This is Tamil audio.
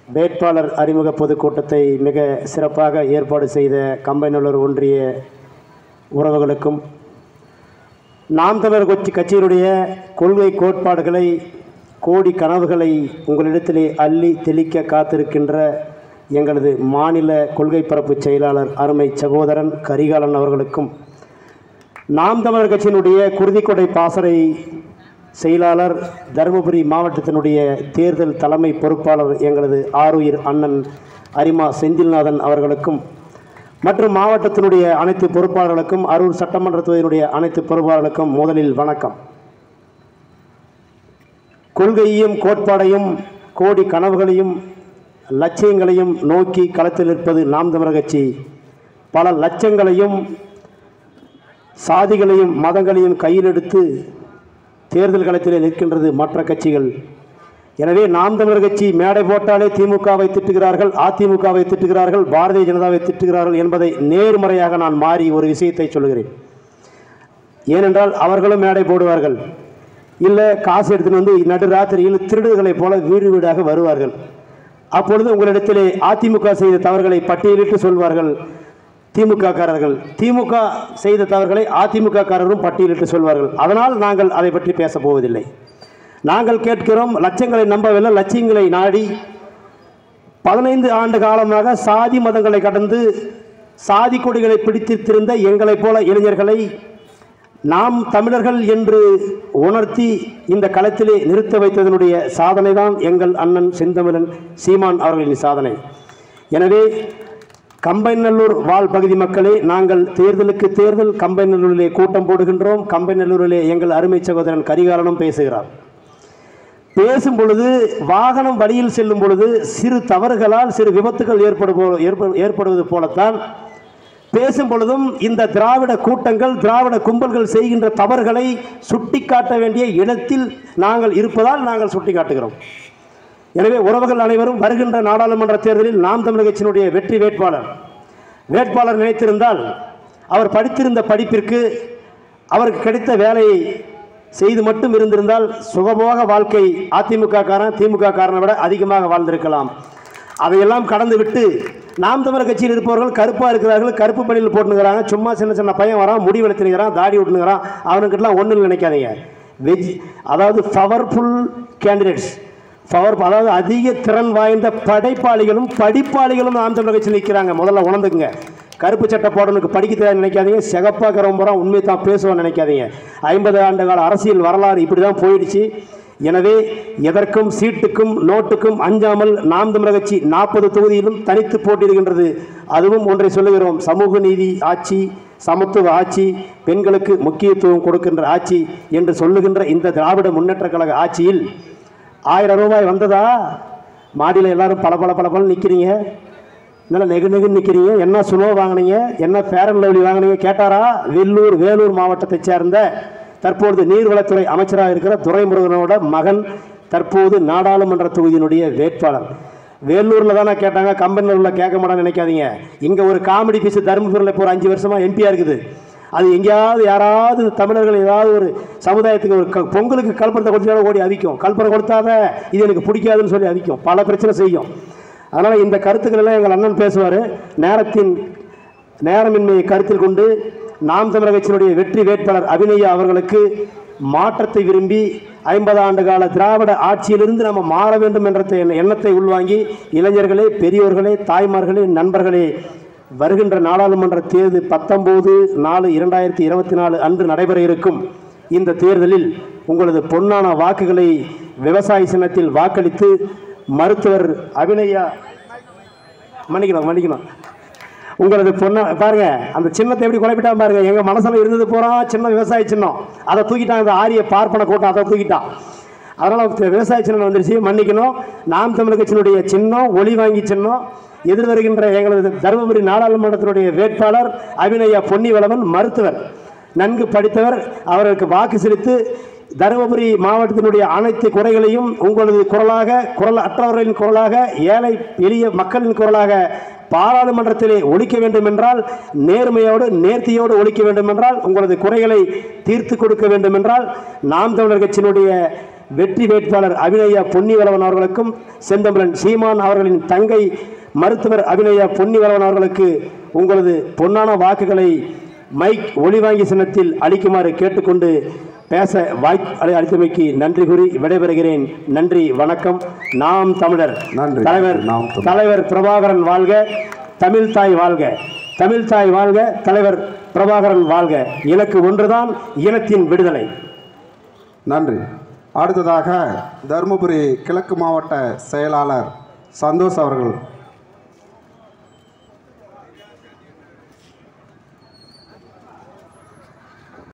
வேட்பாளர் அறிமுக பொதுக்கூட்டத்தை மிக சிறப்பாக ஏற்பாடு செய்த கம்பைநல்லூர் ஒன்றிய உறவுகளுக்கும், நாம் தமிழர் கட்சியினுடைய கொள்கை கோட்பாடுகளை, கோடி கனவுகளை உங்களிடத்திலே அள்ளி தெளிக்க காத்திருக்கின்ற எங்களது மாநில கொள்கை பரப்பு செயலாளர் அருமை சகோதரன் கரிகாலன் அவர்களுக்கும், நாம் தமிழர் கட்சியினுடைய குருதிக்கொடை பாசறை செயலாளர், தருமபுரி மாவட்டத்தினுடைய தேர்தல் தலைமை பொறுப்பாளர் எங்களது ஆருயிர் அண்ணன் அரிமா செந்தில்நாதன் அவர்களுக்கும், மற்றும் மாவட்டத்தினுடைய அனைத்து பொறுப்பாளர்களுக்கும், அரூர் சட்டமன்ற தொகுதியினுடைய அனைத்து பொறுப்பாளர்களுக்கும் முதலில் வணக்கம். கொள்கையையும் கோட்பாடையும் கோடி கனவுகளையும் லட்சியங்களையும் நோக்கி களத்தில் இருப்பது நாம் தமிழர் கட்சி. பல லட்சங்களையும் சாதிகளையும் மதங்களையும் கையில் எடுத்து தேர்தல் களத்திலே நிற்கின்றது மற்ற கட்சிகள். எனவே நாம் தமிழர் கட்சி மேடை போட்டாலே திமுகவை திட்டுகிறார்கள், அதிமுகவை திட்டுகிறார்கள், பாரதிய ஜனதாவை திட்டுகிறார்கள் என்பதை நேர்மறையாக நான் மாறி ஒரு விஷயத்தை சொல்கிறேன். ஏனென்றால் அவர்களும் மேடை போடுவார்கள், இல்லை காசு எடுத்துன்னு வந்து நடுராத்திரியில் திருடுகளைப் போல வீடு வீடாக வருவார்கள். அப்பொழுது உங்களிடத்திலே அதிமுக செய்த தவறுகளை பட்டியலிட்டு சொல்வார்கள் திமுக காரர்கள், திமுக செய்த தவறுகளை அதிமுக காரரும் பட்டியலிட்டு சொல்வார்கள். அதனால் நாங்கள் அதை பற்றி பேசப் போவதில்லை. நாங்கள் கேட்கிறோம், லட்சங்களை நம்பவில்லை, லட்சியங்களை நாடி 15 ஆண்டு காலமாக சாதி மதங்களை கடந்து சாதி கொடிகளை பிடித்திருந்த எங்களைப் போல இளைஞர்களை நாம் தமிழர்கள் என்று உணர்த்தி இந்த களத்திலே நிறுத்த வைத்ததனுடைய சாதனை தான் எங்கள் அண்ணன் செந்தமிழன் சீமான் அவர்களின் சாதனை. எனவே கம்பைநல்லூர் வாழ் பகுதி மக்களே, நாங்கள் தேர்தலுக்கு தேர்தல் கம்பைநல்லூரிலே கூட்டம் போடுகின்றோம். கம்பைநல்லூரிலே எங்கள் அருமை சகோதரன் கரிகாலனும் பேசுகிறார். பேசும் பொழுது, வாகனம் வழியில் செல்லும் பொழுது சிறு தவறுகளால் சிறு விபத்துகள் ஏற்படுவது போலத்தான் பேசும் பொழுதும் இந்த திராவிட கூட்டங்கள், திராவிட கும்பல்கள் செய்கின்ற தவறுகளை சுட்டிக்காட்ட வேண்டிய இடத்தில் நாங்கள் இருப்பதால் நாங்கள் சுட்டிக்காட்டுகிறோம். எனவே உறவுகள் அனைவரும் வருகின்ற நாடாளுமன்ற தேர்தலில் நாம் தமிழர் கட்சியினுடைய வெற்றி வேட்பாளர் நினைத்திருந்தால், அவர் படித்திருந்த படிப்பிற்கு அவருக்கு கிடைத்த வேலையை செய்து மட்டும் இருந்திருந்தால் சுகபோக வாழ்க்கை அதிமுக காரன் திமுக காரனை விட அதிகமாக வாழ்ந்திருக்கலாம். அதையெல்லாம் கடந்து விட்டு நாம் தமிழர் கட்சியில் இருப்பவர்கள் கருப்பாக இருக்கிறார்கள், கருப்பு பணியில் போட்டுனுக்கிறாங்க, சும்மா சின்ன சின்ன பையன் வரான், முடி வளர்த்துனுக்கிறான், தாடி விட்டுனுக்கிறான், அவனுக்கிட்டலாம் ஒன்றும் நினைக்காதீங்க. அதாவது பவர்ஃபுல் கேண்டிடேட்ஸ், அதாவது அதிக திறன் வாய்ந்த படைப்பாளிகளும் படிப்பாளிகளும் நாம் தமிழர் கட்சியில் நிற்கிறாங்க. முதல்ல உணர்ந்துக்குங்க. கருப்பு சட்டை போடணுக்கு படிக்க தெரியாது நினைக்காதீங்க, செகப்பாக ரொம்ப உண்மை தான் பேசுவோம் நினைக்காதீங்க. 50 ஆண்டு கால அரசியல் வரலாறு இப்படி தான் போயிடுச்சு. எனவே எதற்கும் சீட்டுக்கும் நோட்டுக்கும் அஞ்சாமல் நாம் தமிழர் கட்சி 40 தொகுதியிலும் தனித்து போட்டியிடுகின்றது. அதுவும் ஒன்றை சொல்லுகிறோம், சமூக நீதி ஆட்சி, சமத்துவ ஆட்சி, பெண்களுக்கு முக்கியத்துவம் கொடுக்கின்ற ஆட்சி என்று சொல்லுகின்ற இந்த திராவிட முன்னேற்ற கழக ஆட்சியில் 1000 ரூபாய் வந்ததா? மாடியில் எல்லாரும் பல நிற்கிறீங்க, நல்லா நெகுன்னு நிற்கிறீங்க. என்ன சுனோ வாங்கினீங்க, என்ன ஃபேர் அண்ட் லவ்லி வாங்கினீங்க கேட்டாரா? வேலூர் மாவட்டத்தைச் சேர்ந்த தற்போது நீர்வளத்துறை அமைச்சராக இருக்கிற துரைமுருகனோட மகன் தற்போது நாடாளுமன்ற தொகுதியினுடைய வேட்பாளர். வேலூரில் தானே கேட்டாங்க, கம்பைநல்லூரில் கேட்க மாட்டான்னு நினைக்காதீங்க. இங்கே ஒரு காமெடி பீஸ் தருமபுரியில் இப்போ ஒரு 5 வருஷமாக எம்பியாக இருக்குது. அது எங்கேயாவது யாராவது தமிழர்கள் ஏதாவது ஒரு சமுதாயத்துக்கு ஒரு பொங்கலுக்கு கல்பரத்தை கொடுத்தாலும் ஓடி அவிக்கும், கல்பரை கொடுத்தாத இது எனக்கு பிடிக்காதுன்னு சொல்லி அவிக்கும், பல பிரச்சனை செய்யும். அதனால் இந்த கருத்துக்கள் எல்லாம் எங்கள் அண்ணன் பேசுவார். நேரமின்மையை கருத்தில் கொண்டு நாம் தமிழர் கட்சியினுடைய வெற்றி வேட்பாளர் அபிநயா அவர்களுக்கு மாற்றத்தை விரும்பி 50 ஆண்டு கால திராவிட ஆட்சியிலிருந்து நம்ம மாற வேண்டும் என்ற எண்ணத்தை உள்வாங்கி, இளைஞர்களே, பெரியோர்களே, தாய்மார்களே, நண்பர்களே, வருகின்ற நாடாளுமன்ற தேர்தல் 19/4/2024 அன்று நடைபெற இருக்கும் இந்த தேர்தலில் உங்களது பொன்னான வாக்குகளை விவசாய சின்னத்தில் வாக்களித்து மருத்துவர் அபிநயா மன்னிக்கணும் உங்களது பொண்ணா பாருங்க, அந்த சின்னத்தை எப்படி குழப்பிட்டா பாருங்க. எங்க மனசுல இருந்தது போறா சின்ன விவசாய சின்னம், அதை தூக்கிட்டாங்க. இந்த ஆரிய பார்ப்பன கூட்டம் அதை தூக்கிட்டான். அதனால விவசாய சின்னம் வந்துருச்சு, மன்னிக்கணும். நாம் தமிழர் கட்சியினுடைய சின்னம் ஒளி வாங்கி சின்னம். எதிர் வருகின்ற எங்களது தருமபுரி நாடாளுமன்றத்தினுடைய வேட்பாளர் அபிநயா பொன்னிவளவன் மருத்துவர், நன்கு படித்தவர். அவருக்கு வாக்கு செலுத்தி தருமபுரி மாவட்டத்தினுடைய அனைத்து குறைகளையும் உங்களது குரலாக, குரல் அற்றவர்களின் குரலாக, ஏழை எளிய மக்களின் குரலாக பாராளுமன்றத்திலே ஒழிக்க வேண்டும் என்றால், நேர்மையோடு நேர்த்தியோடு ஒழிக்க வேண்டும் என்றால், உங்களது குறைகளை தீர்த்து கொடுக்க வேண்டும் என்றால், நாம் தமிழர் கட்சியினுடைய வெற்றி வேட்பாளர் அபிநயா பொன்னிவளவன் அவர்களுக்கும், செந்தமிழன் சீமான் அவர்களின் தங்கை மருத்துவர் அபிநயா பொன்னிவளவன் அவர்களுக்கு உங்களது பொன்னான வாக்குகளை மைக் ஒளிவாங்கி சின்னத்தில் அளிக்குமாறு கேட்டுக்கொண்டு பேச அளித்தமைக்கு நன்றி கூறி விடைபெறுகிறேன். நன்றி, வணக்கம். நாம் தமிழர். தலைவர் பிரபாகரன் வாழ்க, தமிழ்தாய் வாழ்க, தமிழ்தாய் வாழ்க, தலைவர் பிரபாகரன் வாழ்க. இலக்கு ஒன்றுதான், இனத்தின் விடுதலை. நன்றி. அடுத்ததாக தருமபுரி கிழக்கு மாவட்ட செயலாளர் சந்தோஷ் அவர்கள்